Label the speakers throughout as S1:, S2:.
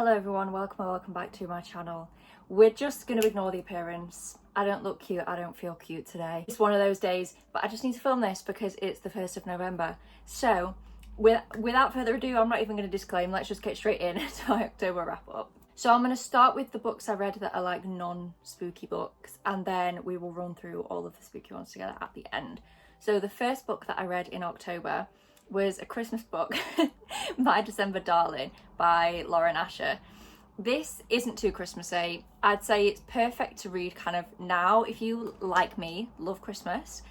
S1: Hello everyone, welcome back to my channel. We're just going to ignore the appearance. I don't look cute, I don't feel cute today. It's one of those days, but I just need to film this because it's the 1st of November. So, without further ado, I'm not even going to disclaim, let's just get straight in to my October wrap up. So I'm going to start with the books I read that are like non-spooky books, and then we will run through all of the spooky ones together at the end. So the first book that I read in October was a Christmas book, My December Darling by Lauren Asher. This isn't too Christmassy. I'd say it's perfect to read kind of now if you, like me, love Christmas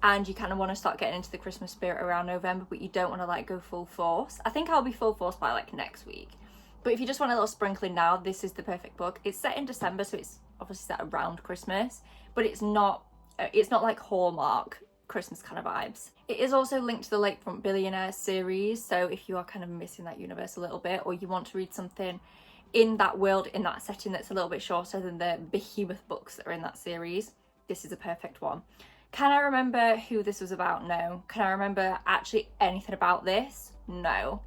S1: and you kind of want to start getting into the Christmas spirit around November, but you don't want to like go full force. I think I'll be full force by like next week. But if you just want a little sprinkling now, this is the perfect book. It's set in December, so it's obviously set around Christmas, but it's not like Hallmark Christmas kind of vibes. It is also linked to the Lakefront Billionaire series, so if you are kind of missing that universe a little bit, or you want to read something in that world, in that setting that's a little bit shorter than the behemoth books that are in that series, this is a perfect one. Can I remember who this was about? No. Can I remember actually anything about this? No.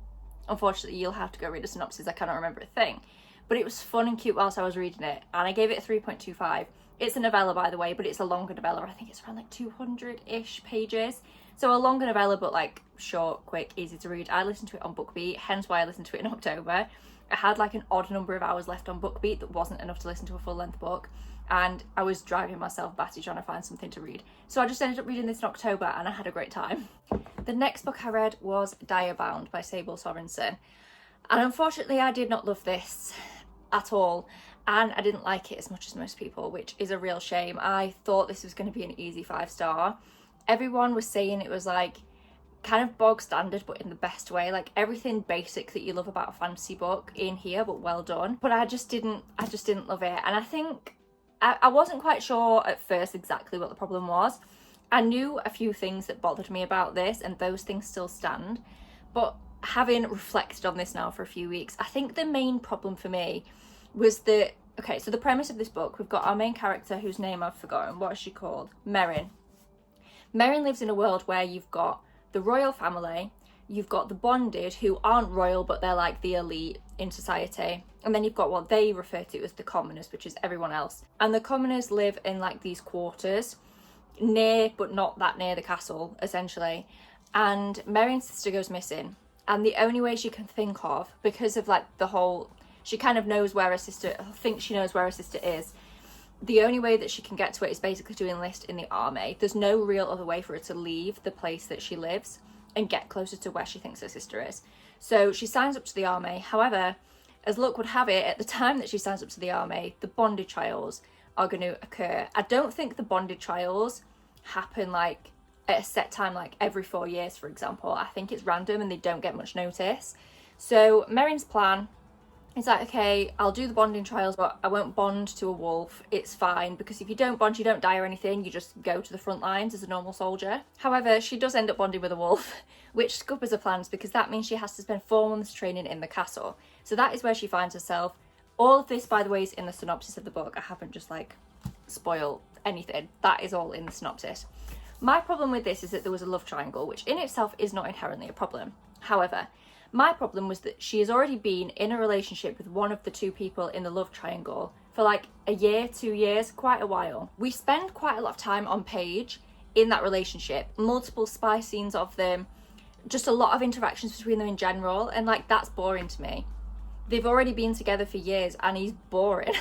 S1: Unfortunately, you'll have to go read a synopsis. I cannot remember a thing. But it was fun and cute whilst I was reading it, and I gave it a 3.25. It's a novella, by the way, but it's a longer novella. I think it's around like 200-ish pages. So a longer novella, but like short, quick, easy to read. I listened to it on BookBeat, hence why I listened to it in October. I had like an odd number of hours left on BookBeat that wasn't enough to listen to a full-length book, and I was driving myself batty trying to find something to read. So I just ended up reading this in October, and I had a great time. The next book I read was Diabound by Sable Sorensen. And unfortunately, I did not love this at all. And I didn't like it as much as most people, which is a real shame. I thought this was going to be an easy 5-star. Everyone was saying it was like kind of bog standard, but in the best way. Like everything basic that you love about a fantasy book in here, but well done. But I just didn't love it. And I think I wasn't quite sure at first exactly what the problem was. I knew a few things that bothered me about this, and those things still stand. But having reflected on this now for a few weeks, I think the main problem for me was that, okay, so the premise of this book, we've got our main character whose name I've forgotten. What is she called? Merrin. Merrin lives in a world where you've got the royal family, you've got the bonded who aren't royal, but they're like the elite in society. And then you've got what they refer to as the commoners, which is everyone else. And the commoners live in like these quarters, near, but not that near the castle, essentially. And Merrin's sister goes missing. And the only way she can think of, because of like the whole, she kind of knows where her sister, thinks she knows where her sister is. The only way that she can get to it is basically to enlist in the army. There's no real other way for her to leave the place that she lives and get closer to where she thinks her sister is. So she signs up to the army. However, as luck would have it, at the time that she signs up to the army, the bonded trials are going to occur. I don't think the bonded trials happen like at a set time, like every 4 years, for example. I think it's random and they don't get much notice. So Merrin's plan is like, okay, I'll do the bonding trials, but I won't bond to a wolf. It's fine, because if you don't bond, you don't die or anything. You just go to the front lines as a normal soldier. However, she does end up bonding with a wolf, which scuppers her plans, because that means she has to spend 4 months training in the castle. So that is where she finds herself. All of this, by the way, is in the synopsis of the book. I haven't just like spoiled anything. That is all in the synopsis. My problem with this is that there was a love triangle, which in itself is not inherently a problem. However, my problem was that she has already been in a relationship with one of the 2 people in the love triangle for like a year, 2 years, quite a while. We spend quite a lot of time on page in that relationship, multiple spy scenes of them, just a lot of interactions between them in general, and like that's boring to me. They've already been together for years and he's boring.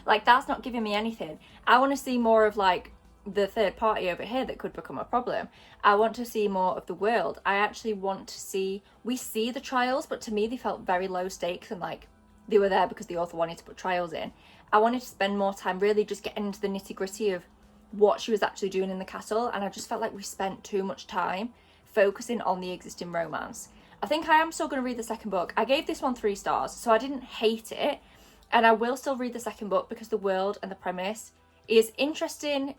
S1: Like that's not giving me anything. I want to see more of like the third party over here that could become a problem. I want to see more of the world. I actually want to see, we see the trials, but to me they felt very low stakes and like they were there because the author wanted to put trials in. I wanted to spend more time really just getting into the nitty gritty of what she was actually doing in the castle, and I just felt like we spent too much time focusing on the existing romance. I think I am still going to read the second book. I gave this one 3 stars, so I didn't hate it, and I will still read the second book because the world and the premise is interesting,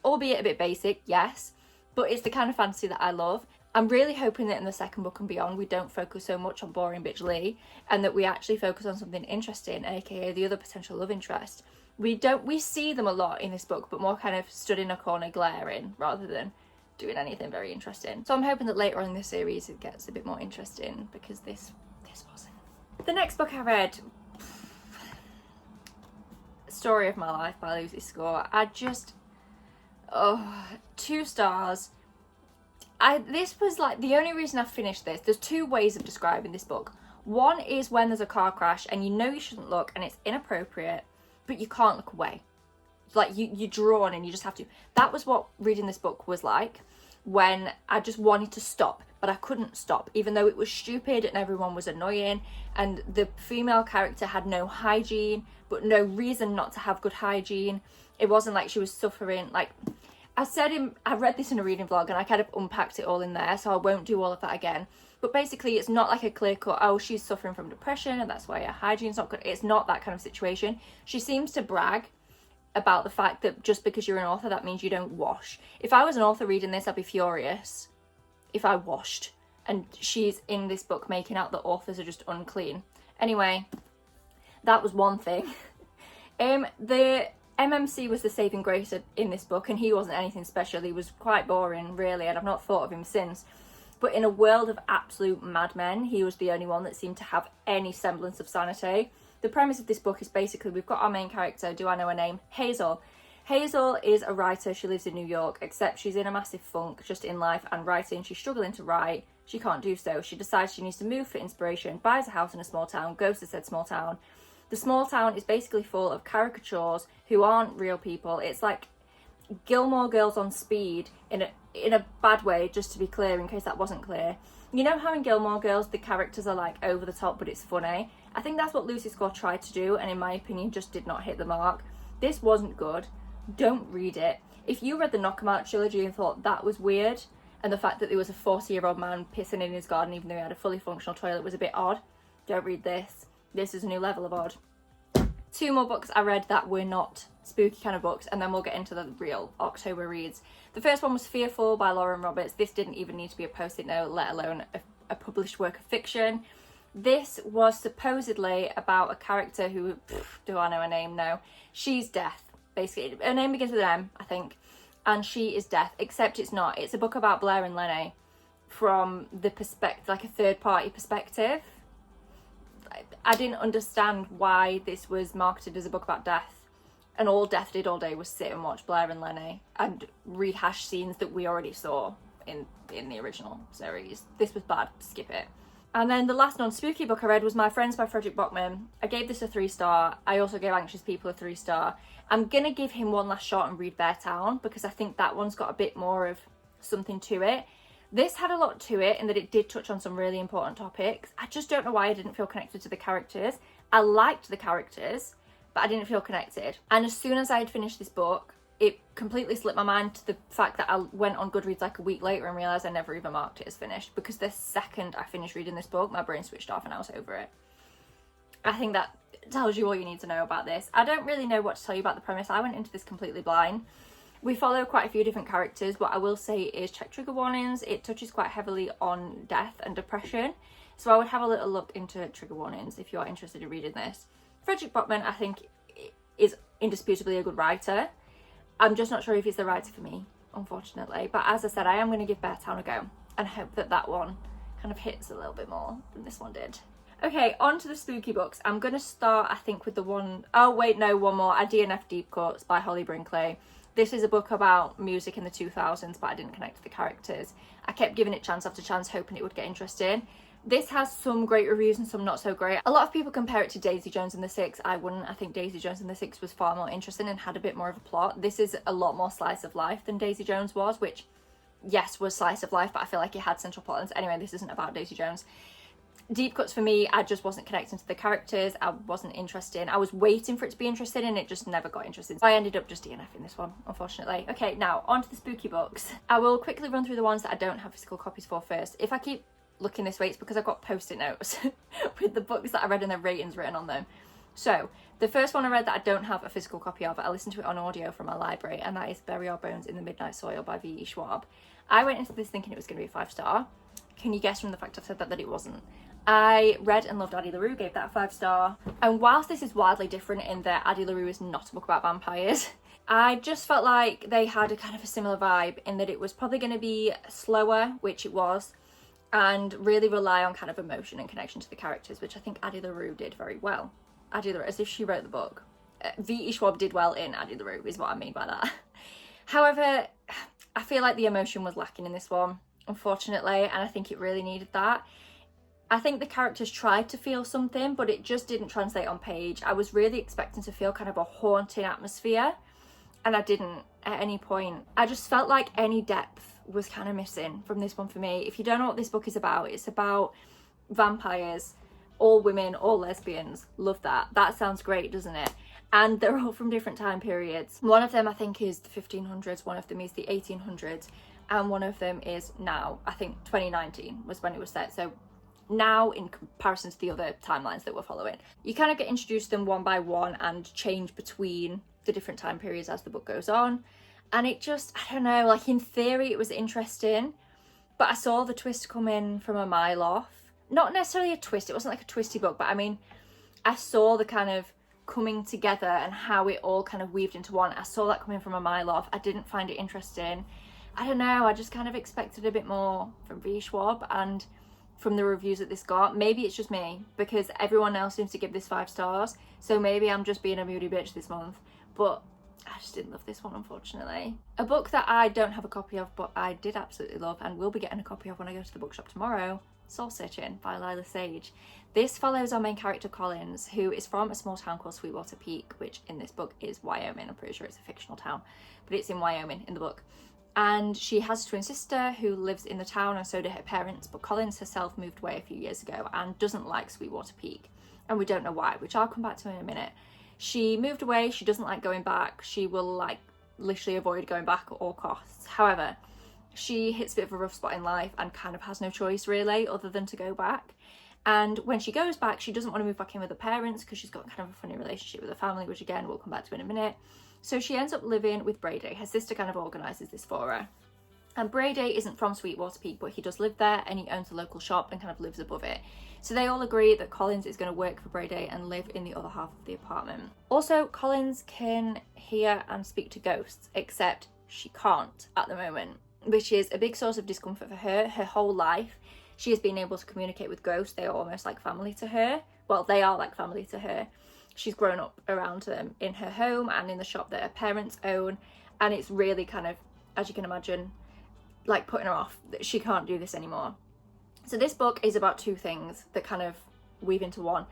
S1: albeit a bit basic, yes, but it's the kind of fantasy that I love. I'm really hoping that in the second book and beyond, we don't focus so much on boring bitch Lee, and that we actually focus on something interesting, aka the other potential love interest. We see them a lot in this book, but more kind of stood in a corner glaring rather than doing anything very interesting. So I'm hoping that later on in the series it gets a bit more interesting, because this wasn't. The next book I read, Story of My Life by Lucy Score. I just, 2 stars. This was like the only reason I finished this. There's 2 ways of describing this book. One is when there's a car crash and you know you shouldn't look and it's inappropriate, but you can't look away. Like you're drawn and you just have to. That was what reading this book was like, when I just wanted to stop, but I couldn't stop, even though it was stupid and everyone was annoying and the female character had no hygiene, but no reason not to have good hygiene. It wasn't like she was suffering. Like I read this in a reading vlog and I kind of unpacked it all in there, so I won't do all of that again. But basically it's not like a clear cut, oh, she's suffering from depression and that's why her hygiene's not good. It's not that kind of situation. She seems to brag about the fact that just because you're an author, that means you don't wash. If I was an author reading this, I'd be furious if I washed. And she's in this book making out that authors are just unclean. Anyway, that was one thing. The MMC was the saving grace in this book, and he wasn't anything special. He was quite boring, really, and I've not thought of him since. But in a world of absolute madmen, he was the only one that seemed to have any semblance of sanity. The premise of this book is basically we've got our main character, do I know her name? Hazel. Hazel is a writer. She lives in New York, except she's in a massive funk just in life and writing. She's struggling to write. She can't do so. She decides she needs to move for inspiration, buys a house in a small town, goes to said small town. The small town is basically full of caricatures who aren't real people. It's like Gilmore Girls on speed in a bad way, just to be clear, in case that wasn't clear. You know how in Gilmore Girls the characters are like over the top but it's funny? I think that's what Lucy Score tried to do, and in my opinion just did not hit the mark. This wasn't good. Don't read it. If you read the Knock 'Em Out trilogy and thought that was weird, and the fact that there was a 40-year-old man pissing in his garden even though he had a fully functional toilet was a bit odd, don't read this. This is a new level of odd. 2 more books I read that were not spooky kind of books, and then we'll get into the real October reads. The first one was Fearful by Lauren Roberts. This didn't even need to be a post-it note, let alone a published work of fiction. This was supposedly about a character who, do I know her name? No. She's death, basically. Her name begins with an M, I think, and she is death, except it's not. It's a book about Blair and Lenny from the perspective, like a third-party perspective. I didn't understand why this was marketed as a book about death, and all Death did all day was sit and watch Blair and Lenny and rehash scenes that we already saw in the original series. This was bad, skip it. And then the last non-spooky book I read was My Friends by Frederick Bachman. I gave this a 3-star. I also gave Anxious People a 3-star. I'm gonna give him one last shot and read Beartown, because I think that one's got a bit more of something to it. This had a lot to it in that it did touch on some really important topics. I just don't know why I didn't feel connected to the characters. I liked the characters, but I didn't feel connected. And as soon as I had finished this book, it completely slipped my mind to the fact that I went on Goodreads like a week later and realised I never even marked it as finished, because the second I finished reading this book, my brain switched off and I was over it. I think that tells you all you need to know about this. I don't really know what to tell you about the premise. I went into this completely blind. We follow quite a few different characters. What I will say is check trigger warnings. It touches quite heavily on death and depression, so I would have a little look into trigger warnings if you're interested in reading this. Frederick Bachman, I think, is indisputably a good writer. I'm just not sure if he's the writer for me, unfortunately. But as I said, I am going to give Beartown a go and hope that that one kind of hits a little bit more than this one did. Okay, on to the spooky books. I'm going to start, I think, with the one... Oh, wait, no, one more. A DNF Deep Cuts by Holly Brinkley. This is a book about music in the 2000s, but I didn't connect to the characters. I kept giving it chance after chance, hoping it would get interesting. This has some great reviews and some not so great. A lot of people compare it to Daisy Jones and the Six. I wouldn't. I think Daisy Jones and the Six was far more interesting and had a bit more of a plot. This is a lot more slice of life than Daisy Jones was, which, yes, was slice of life, but I feel like it had central plot. Anyway, this isn't about Daisy Jones. Deep Cuts for me, I just wasn't connecting to the characters. I wasn't interested in. I was waiting for it to be interesting and it just never got interesting. So I ended up just DNFing this one, unfortunately. Okay, now on to the spooky books. I will quickly run through the ones that I don't have physical copies for first. If I keep looking this way, it's because I've got post-it notes with the books that I read and their ratings written on them. So the first one I read that I don't have a physical copy of, I listened to it on audio from my library, and that is Bury Our Bones in the Midnight Soil by V.E. Schwab. I went into this thinking it was going to be a 5-star. Can you guess from the fact I've said that it wasn't? I read and loved Addie LaRue, gave that a 5-star. And whilst this is wildly different in that Addie LaRue is not a book about vampires, I just felt like they had a kind of a similar vibe in that it was probably going to be slower, which it was, and really rely on kind of emotion and connection to the characters, which I think Addie LaRue did very well. Addie LaRue, as if she wrote the book. V.E. Schwab did well in Addie LaRue is what I mean by that. However, I feel like the emotion was lacking in this one, unfortunately, and I think it really needed that. I think the characters tried to feel something, but it just didn't translate on page. I was really expecting to feel kind of a haunting atmosphere, and I didn't at any point. I just felt like any depth was kind of missing from this one for me. If you don't know what this book is about, it's about vampires, all women, all lesbians. Love that. That sounds great, doesn't it? And they're all from different time periods. One of them I think is the 1500s, one of them is the 1800s, and one of them is now. I think 2019 was when it was set, so now in comparison to the other timelines that we're following. You kind of get introduced to them one by one and change between the different time periods as the book goes on. And it just, I don't know, like in theory it was interesting, but I saw the twist come in from a mile off. Not necessarily a twist, it wasn't like a twisty book, but I mean, I saw the kind of coming together and how it all kind of weaved into one. I saw that coming from a mile off. I didn't find it interesting. I don't know, I just kind of expected a bit more from V. Schwab and from the reviews that this got. Maybe it's just me, because everyone else seems to give this 5 stars, so maybe I'm just being a moody bitch this month, but I just didn't love this one, unfortunately. A book that I don't have a copy of, but I did absolutely love and will be getting a copy of when I go to the bookshop tomorrow, Soul Searching by Lila Sage. This follows our main character Collins, who is from a small town called Sweetwater Peak, which in this book is Wyoming. I'm pretty sure it's a fictional town, but it's in Wyoming in the book. And she has a twin sister who lives in the town, and so do her parents, but Collins herself moved away a few years ago and doesn't like Sweetwater Peak, and we don't know why, which I'll come back to in a minute. She moved away, she doesn't like going back, she will like literally avoid going back at all costs. However, she hits a bit of a rough spot in life and kind of has no choice really other than to go back. And when she goes back, she doesn't want to move back in with her parents because she's got kind of a funny relationship with her family, which again we'll come back to in a minute. So she ends up living with Brady. Her sister kind of organises this for her. And Brady isn't from Sweetwater Peak, but he does live there and he owns a local shop and kind of lives above it. So they all agree that Collins is going to work for Brady and live in the other half of the apartment. Also, Collins can hear and speak to ghosts, except she can't at the moment, which is a big source of discomfort for her. Her whole life, she has been able to communicate with ghosts. They are almost like family to her. Well, they are like family to her. She's grown up around them in her home and in the shop that her parents own. And it's really kind of, as you can imagine, like putting her off that she can't do this anymore. So this book is about 2 things that kind of weave into one.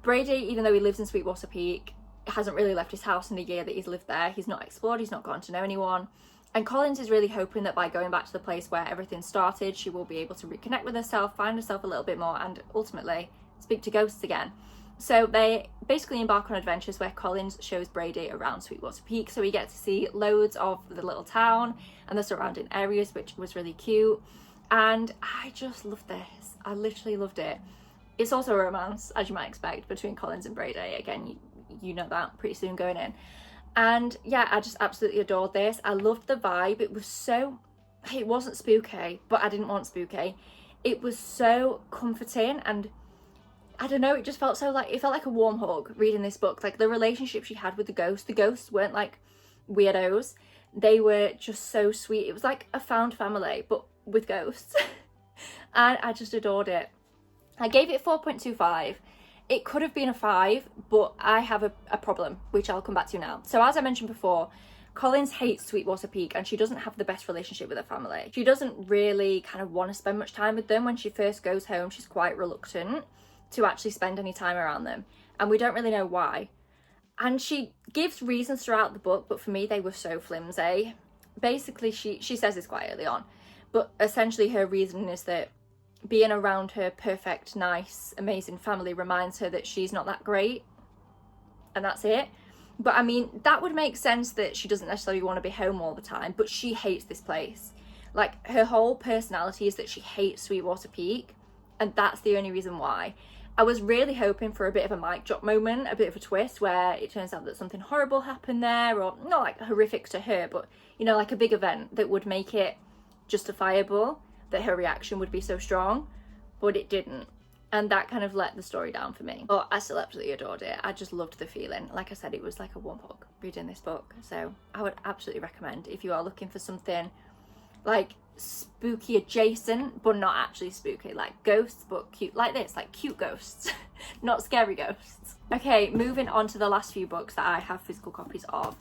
S1: Brady, even though he lives in Sweetwater Peak, hasn't really left his house in the year that he's lived there. He's not explored, he's not gotten to know anyone. And Collins is really hoping that by going back to the place where everything started, she will be able to reconnect with herself, find herself a little bit more, and ultimately speak to ghosts again. So they basically embark on adventures where Collins shows Brady around Sweetwater Peak. So we get to see loads of the little town and the surrounding areas, which was really cute. And I just loved this. I literally loved it. It's also a romance, as you might expect, between Collins and Brady. Again, you know that pretty soon going in. And yeah, I just absolutely adored this. I loved the vibe. It wasn't spooky, but I didn't want spooky. It was so comforting, and I don't know, it just felt so like, it felt like a warm hug reading this book. Like the relationship she had with the ghosts weren't like weirdos. They were just so sweet. It was like a found family, but with ghosts. And I just adored it. I gave it 4.25. It could have been a 5, but I have a problem, which I'll come back to now. So as I mentioned before, Collins hates Sweetwater Peak and she doesn't have the best relationship with her family. She doesn't really kind of want to spend much time with them. When she first goes home, she's quite reluctant to actually spend any time around them. And we don't really know why. And she gives reasons throughout the book, but for me, they were so flimsy. Basically, she says this quite early on, but essentially her reason is that being around her perfect, nice, amazing family reminds her that she's not that great. And that's it. But I mean, that would make sense that she doesn't necessarily want to be home all the time, but she hates this place. Like, her whole personality is that she hates Sweetwater Peak, and that's the only reason why. I was really hoping for a bit of a mic drop moment, a bit of a twist where it turns out that something horrible happened there, or not like horrific to her, but you know, like a big event that would make it justifiable, that her reaction would be so strong, but it didn't. And that kind of let the story down for me. But I still absolutely adored it. I just loved the feeling. Like I said, it was like a warm hug reading this book. So I would absolutely recommend if you are looking for something like spooky adjacent, but not actually spooky, like ghosts but cute, like this, like cute ghosts, not scary ghosts. Okay, moving on to the last few books that I have physical copies of.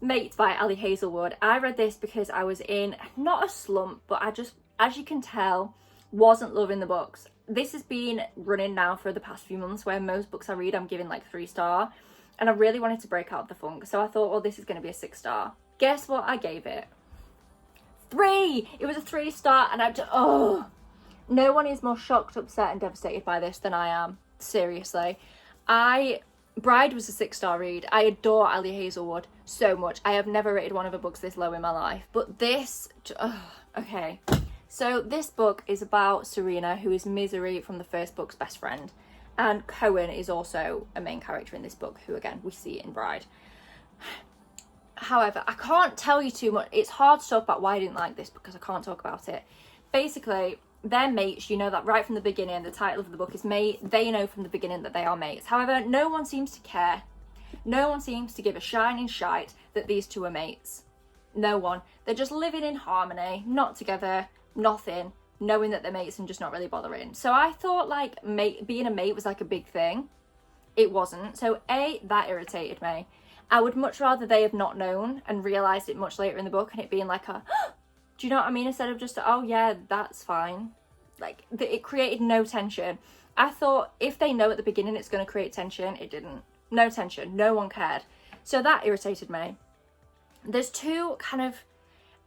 S1: Mate by Ali Hazelwood. I read this because I was in, not a slump, but I just, as you can tell, wasn't loving the books. This has been running now for the past few months, where most books I read I'm giving like 3-star, and I really wanted to break out of the funk, so I thought, well, this is going to be a 6-star. Guess what I gave it? 3! It was a 3-star, and I just, oh, no one is more shocked, upset and devastated by this than I am. Seriously. Bride was a 6-star read. I adore Ali Hazelwood so much. I have never rated one of her books this low in my life, but this, okay. So this book is about Serena, who is Misery from the first book's best friend, and Cohen is also a main character in this book, who again we see in Bride. However, I can't tell you too much. It's hard to talk about why I didn't like this because I can't talk about it. Basically, they're mates. You know that right from the beginning. The title of the book is Mate. They know from the beginning that they are mates. However, no one seems to care. No one seems to give a shining shite that these two are mates. No one. They're just living in harmony, not together, nothing, knowing that they're mates and just not really bothering. So I thought like being a mate was like a big thing. It wasn't. So that irritated me. I would much rather they have not known and realised it much later in the book, and it being like a, do you know what I mean? Instead of just, oh yeah, that's fine. Like, it created no tension. I thought if they know at the beginning it's going to create tension, it didn't. No tension. No one cared. So that irritated me. There's two kind of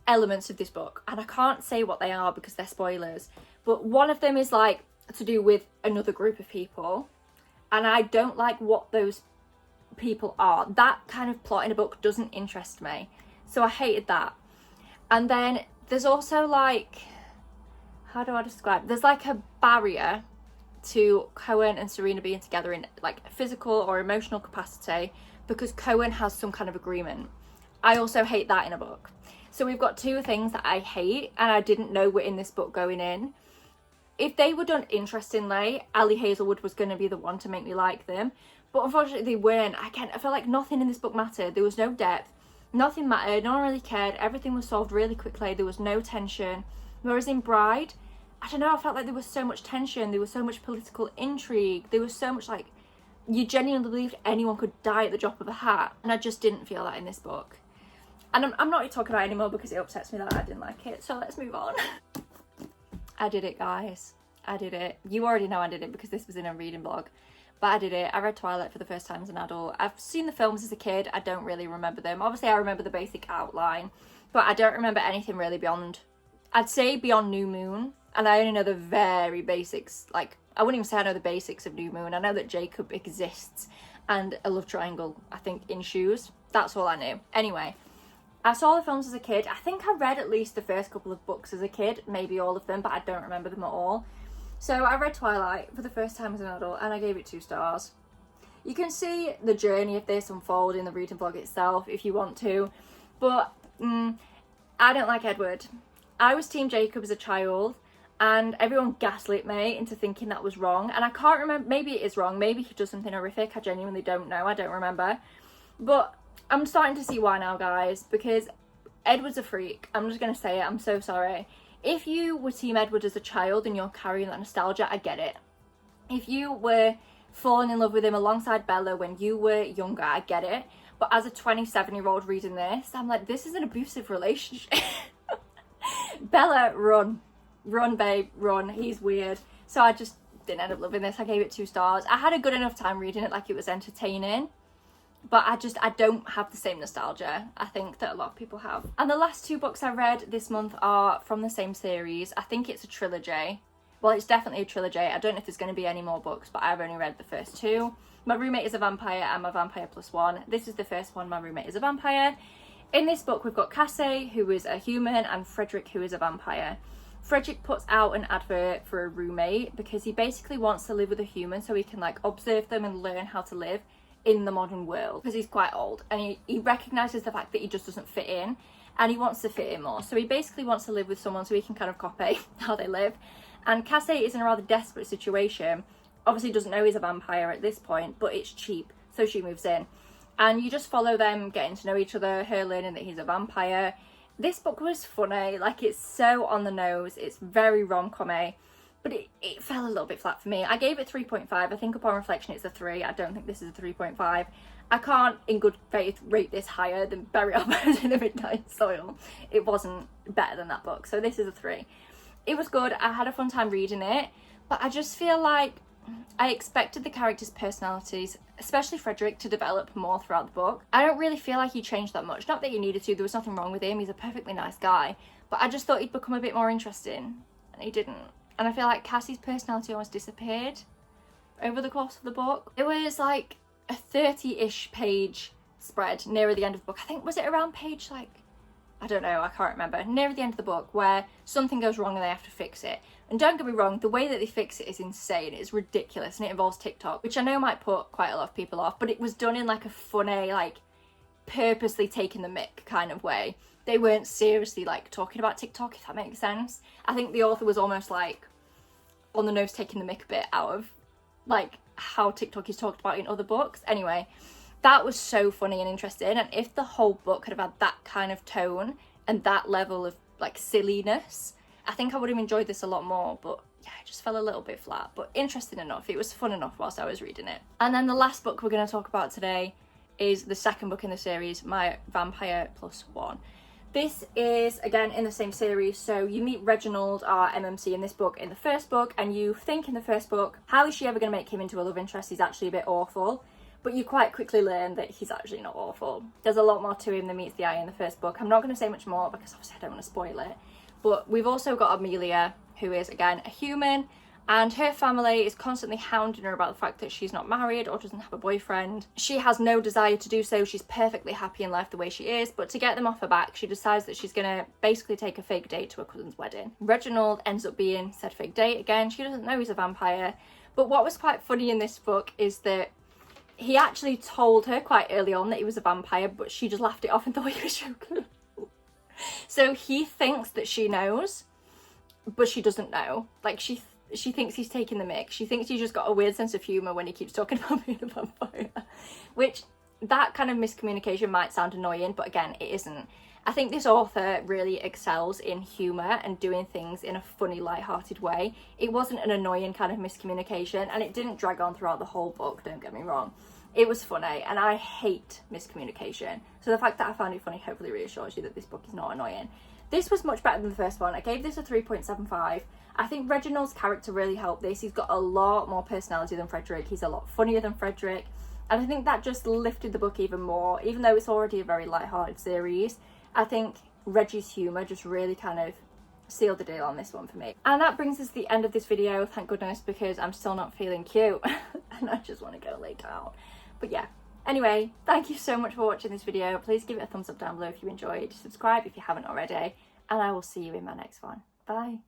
S1: elements of this book, and I can't say what they are because they're spoilers, but one of them is like to do with another group of people, and I don't like what those people are. That kind of plot in a book doesn't interest me, so I hated that. And then there's also like, how do I describe? There's like a barrier to Cohen and Serena being together in like physical or emotional capacity because Cohen has some kind of agreement. I also hate that in a book. So we've got two things that I hate and I didn't know were in this book going in. If they were done interestingly, Ali Hazelwood was going to be the one to make me like them. But unfortunately they weren't. I felt like nothing in this book mattered. There was no depth. Nothing mattered. No one really cared. Everything was solved really quickly. There was no tension. Whereas in Bride, I don't know, I felt like there was so much tension. There was so much political intrigue. There was so much like, you genuinely believed anyone could die at the drop of a hat. And I just didn't feel that in this book. And I'm not talking about it anymore because it upsets me that I didn't like it. So let's move on. I did it, guys. I did it. You already know I did it because this was in a reading blog. But I did it. I read Twilight for the first time as an adult. I've seen the films as a kid. I don't really remember them. Obviously, I remember the basic outline. But I don't remember anything really beyond, I'd say beyond New Moon. And I only know the very basics. Like, I wouldn't even say I know the basics of New Moon. I know that Jacob exists and a love triangle, I think, ensues. That's all I knew. Anyway, I saw the films as a kid. I think I read at least the first couple of books as a kid. Maybe all of them, but I don't remember them at all. So I read Twilight for the first time as an adult and I gave it 2 stars. You can see the journey of this unfold in the reading vlog itself if you want to, but I don't like Edward. I was Team Jacob as a child and everyone gaslit me into thinking that was wrong, and I can't remember, maybe it is wrong, maybe he does something horrific, I genuinely don't know, I don't remember. But I'm starting to see why now, guys, because Edward's a freak. I'm just going to say it, I'm so sorry. If you were Team Edward as a child and you're carrying that nostalgia, I get it. If you were falling in love with him alongside Bella when you were younger, I get it. But as a 27-year-old reading this, I'm like, this is an abusive relationship. Bella, run. Run, babe, run. He's weird. So I just didn't end up loving this. I gave it 2 stars. I had a good enough time reading it, like it was entertaining. But I don't have the same nostalgia, I think, that a lot of people have. And the last 2 books I read this month are from the same series. I think it's a trilogy. Well, it's definitely a trilogy. I don't know if there's going to be any more books, but I've only read the first 2. My Roommate is a Vampire and My Vampire Plus One. This is the first one, My Roommate is a Vampire. In this book, we've got Cassie, who is a human, and Frederick, who is a vampire. Frederick puts out an advert for a roommate because he basically wants to live with a human so he can like observe them and learn how to live in the modern world, because he's quite old and he recognises the fact that he just doesn't fit in and he wants to fit in more. So he basically wants to live with someone so he can kind of copy how they live. And Cassie is in a rather desperate situation. Obviously doesn't know he's a vampire at this point, but it's cheap, so she moves in. And you just follow them getting to know each other, her learning that he's a vampire. This book was funny, like it's so on the nose, it's very rom-com-y, but it fell a little bit flat for me. I gave it 3.5, I think upon reflection it's a 3, I don't think this is a 3.5. I can't in good faith rate this higher than Bury Our Bones in the Midnight Soil. It wasn't better than that book, so this is a 3. It was good, I had a fun time reading it, but I just feel like I expected the characters' personalities, especially Frederick, to develop more throughout the book. I don't really feel like he changed that much. Not that he needed to, there was nothing wrong with him, he's a perfectly nice guy. But I just thought he'd become a bit more interesting, and he didn't. And I feel like Cassie's personality almost disappeared over the course of the book. It was like a 30-ish page spread nearer the end of the book. I think, was it around page like, I don't know, I can't remember, near the end of the book where something goes wrong and they have to fix it. And don't get me wrong, the way that they fix it is insane, it's ridiculous, and it involves TikTok, which I know might put quite a lot of people off, but it was done in like a funny, like purposely taking the mick kind of way. They weren't seriously like talking about TikTok, if that makes sense. I think the author was almost like on the nose taking the mick a bit out of like how TikTok is talked about in other books. Anyway, that was so funny and interesting, and if the whole book had had that kind of tone and that level of like silliness, I think I would have enjoyed this a lot more, but yeah, it just fell a little bit flat, but interesting enough. It was fun enough whilst I was reading it. And then the last book we're going to talk about today is the second book in the series, My Vampire Plus One. This is, again, in the same series, so you meet Reginald, our MMC, in this book, in the first book, and you think in the first book, how is she ever going to make him into a love interest? He's actually a bit awful. But you quite quickly learn that he's actually not awful. There's a lot more to him than meets the eye in the first book. I'm not going to say much more because obviously I don't want to spoil it. But we've also got Amelia, who is, again, a human, and her family is constantly hounding her about the fact that she's not married or doesn't have a boyfriend. She has no desire to do so. She's perfectly happy in life the way she is, but to get them off her back, she decides that she's going to basically take a fake date to her cousin's wedding. Reginald ends up being said fake date again. She doesn't know he's a vampire. But what was quite funny in this book is that he actually told her quite early on that he was a vampire, but she just laughed it off and thought he was joking. So he thinks that she knows, but she doesn't know. Like, she thinks he's taking the mick. She thinks he's just got a weird sense of humour when he keeps talking about being a vampire. Which, that kind of miscommunication might sound annoying, but again, it isn't. I think this author really excels in humour and doing things in a funny, light-hearted way. It wasn't an annoying kind of miscommunication, and it didn't drag on throughout the whole book, don't get me wrong. It was funny, and I hate miscommunication. So the fact that I found it funny hopefully reassures you that this book is not annoying. This was much better than the first one. I gave this a 3.75. I think Reginald's character really helped this. He's got a lot more personality than Frederick. He's a lot funnier than Frederick. And I think that just lifted the book even more. Even though it's already a very light-hearted series, I think Reggie's humour just really kind of sealed the deal on this one for me. And that brings us to the end of this video, thank goodness, because I'm still not feeling cute. And I just want to go lay down. But yeah, anyway, thank you so much for watching this video. Please give it a thumbs up down below if you enjoyed. Subscribe if you haven't already. And I will see you in my next one. Bye.